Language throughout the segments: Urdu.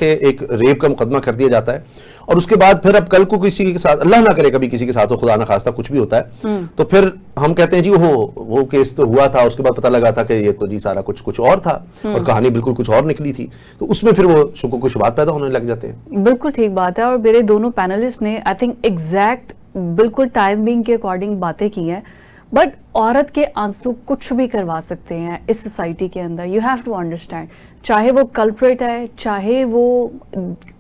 کہ ایک ریپ کا مقدمہ کر دیا جاتا ہے اور اس کے بعد پھر اب کل کو کسی کے ساتھ اللہ نہ کرے کبھی کسی کے ساتھ ہو خدا نہ خواستہ کچھ بھی ہوتا ہے تو پھر ہم کہتے ہیں جی وہ کیس تو ہوا تھا، اس کے بعد پتہ لگا تھا کہ یہ تو جی سارا کچھ اور تھا اور کہانی بالکل کچھ اور نکلی تھی، تو اس میں پھر وہ شکوک و شبہات پیدا ہونے لگ جاتے ہیں۔ بالکل ٹھیک بات ہے، اور میرے دونوں پینلسٹ نے آئی تھنک ایگزیکٹ بالکل ٹائمنگ کے اکارڈنگ باتیں کی ہیں، بٹ عورت کے آنسو کچھ بھی کروا سکتے ہیں اس سوسائٹی کے اندر۔ یو ہیو ٹو انڈرسٹینڈ، چاہے وہ کلپریٹ ہے، چاہے وہ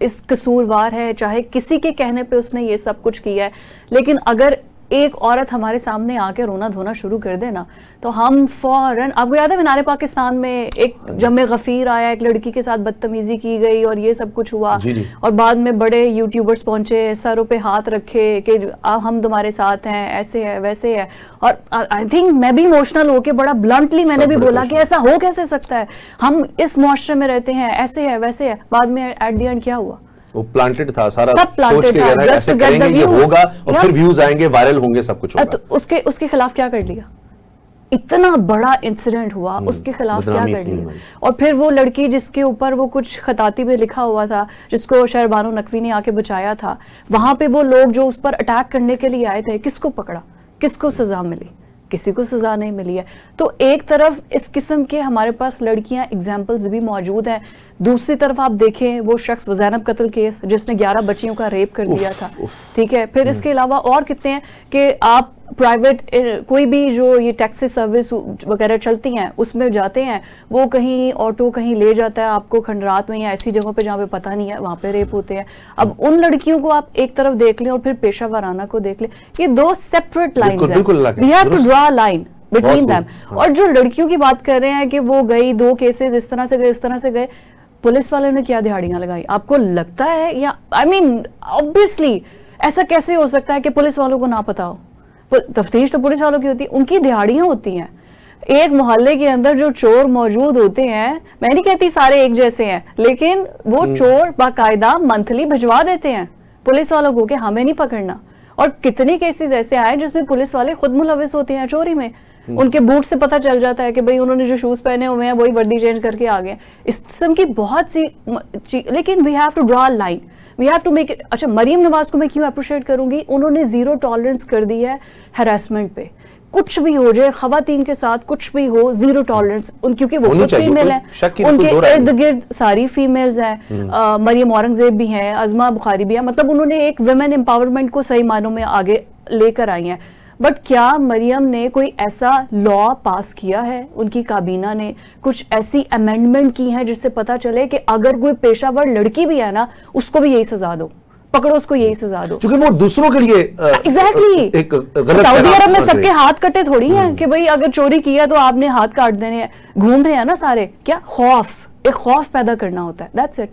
اس قصوروار ہے، چاہے کسی کے کہنے پہ اس نے یہ سب کچھ کیا ہے، لیکن اگر ایک عورت ہمارے سامنے آ کے رونا دھونا شروع کر دے نا تو ہم فوراً، آپ کو یاد ہے مینار پاکستان میں ایک جمع غفیر آیا، ایک لڑکی کے ساتھ بدتمیزی کی گئی اور یہ سب کچھ ہوا، اور بعد میں بڑے یوٹیوبرز پہنچے، سروں پہ ہاتھ رکھے کہ ہم تمہارے ساتھ ہیں، ایسے ہے ویسے ہے، اور آئی تھنک میں بھی ایموشنل ہو کے بڑا بلنٹلی میں نے بھی بولا کہ ایسا ہو کیسے سکتا ہے، ہم اس معاشرے میں رہتے ہیں، ایسے ہے ویسے ہے۔ بعد میں ایٹ دی اینڈ کیا ہوا؟ وہ پلانٹڈ تھا، سارا سوچ کے گیا ایسے کریں گے یہ ہوگا اور پھر ویوز آئیں گے، وائرل ہوں گے، سب کچھ ہوگا۔ اس کے خلاف کیا کر لیا؟ اتنا بڑا انسیڈنٹ ہوا، اس کے خلاف کیا کر لیا؟ اور پھر وہ لڑکی جس کے اوپر وہ کچھ خطاطی پہ لکھا ہوا تھا، جس کو شہر بانو نقوی نے آ کے بچایا تھا، وہاں پہ وہ لوگ جو اس پر اٹیک کرنے کے لیے آئے تھے، کس کو پکڑا؟ کس کو سزا ملی؟ کسی کو سزا نہیں ملی ہے۔ تو ایک طرف اس قسم کے ہمارے پاس لڑکیاں ایگزامپلز بھی موجود ہیں، دوسری طرف آپ دیکھیں وہ شخص زینب قتل کیس جس نے 11 بچیوں کا ریپ کر دیا تھا، ٹھیک ہے، پھر اس کے علاوہ اور کتنے ہیں کہ آپ پرائیویٹ کوئی بھی جو یہ ٹیکسی سروس وغیرہ چلتی ہیں اس میں جاتے ہیں، وہ کہیں آٹو کہیں لے جاتا ہے آپ کو کھنڈرات میں یا ایسی جگہوں پہ جہاں پہ پتہ نہیں ہے، وہاں پہ ریپ ہوتے ہیں۔ اب ان لڑکیوں کو آپ ایک طرف دیکھ لیں اور پھر پیشہ ورانہ کو دیکھ لیں، یہ دو سیپریٹ لائنز ہیں، we have to draw line between them. اور جو لڑکیوں کی بات کر رہے ہیں کہ وہ گئی 2 کیسز اس طرح سے گئے اس طرح سے گئے، پولیس والوں نے کیا دہاڑیاں لگائی؟ آپ کو لگتا ہے یا آئی مین obviously ایسا کیسے ہو سکتا ہے کہ پولیس والوں کو نہ پتا ہو؟ تفتیش تو پولیس والوں کی ہوتی ہے، ان کی دہاڑیاں ہوتی ہیں۔ ایک محلے کے اندر جو چور موجود ہوتے ہیں، میں نہیں کہتی سارے ایک جیسے ہیں، لیکن وہ چور باقاعدہ منتھلی بھجوا دیتے ہیں پولیس والوں کو کہ ہمیں نہیں پکڑنا۔ اور کتنے کیسز ایسے آئے جس میں پولیس والے خود ملوث ہوتے ہیں چوری میں، ان کے بوٹ سے پتہ چل جاتا ہے کہ بھئی انہوں نے جو شوز پہنے ہوئے ہیں وہی وردی چینج کر کے آ گئے۔ اس قسم کی بہت سی لیکن we have to draw line, we have to make it. اچھا، مریم نواز کو میں کیوں اپریشیٹ کروں گی؟ انہوں نے 0 ٹالرنس کر دی ہے ہیراسمنٹ پہ، کچھ بھی ہو جائے خواتین کے ساتھ، کچھ بھی ہو 0 ٹالرنس، کیونکہ وہ خود فیمیل ہیں، ان کے ارد گرد ساری فیمیلز ہیں، مریم اورنگزیب بھی ہیں، عظمہ بخاری بھی ہیں، مطلب انہوں نے ایک ویمن امپاورمنٹ کو صحیح معنوں میں آگے لے کر آئی ہیں۔ بٹ کیا مریم نے کوئی ایسا لا پاس کیا ہے؟ ان کی کابینہ نے کچھ ایسی امینڈمنٹ کی ہیں جس سے پتا چلے کہ اگر کوئی پیشہ ور لڑکی بھی ہے نا اس کو بھی یہی سزا دو، پکڑو اس کو یہی سزا دو، کیونکہ وہ دوسروں کے لیے ایگزیکٹلی سعودی عرب میں سب کے ہاتھ کٹے تھوڑی ہیں کہ بھئی اگر چوری کیا تو آپ نے ہاتھ کاٹ دینے ہیں، گھوم رہے ہیں نا سارے، کیا خوف، ایک خوف پیدا کرنا ہوتا ہے، دیٹس اٹ۔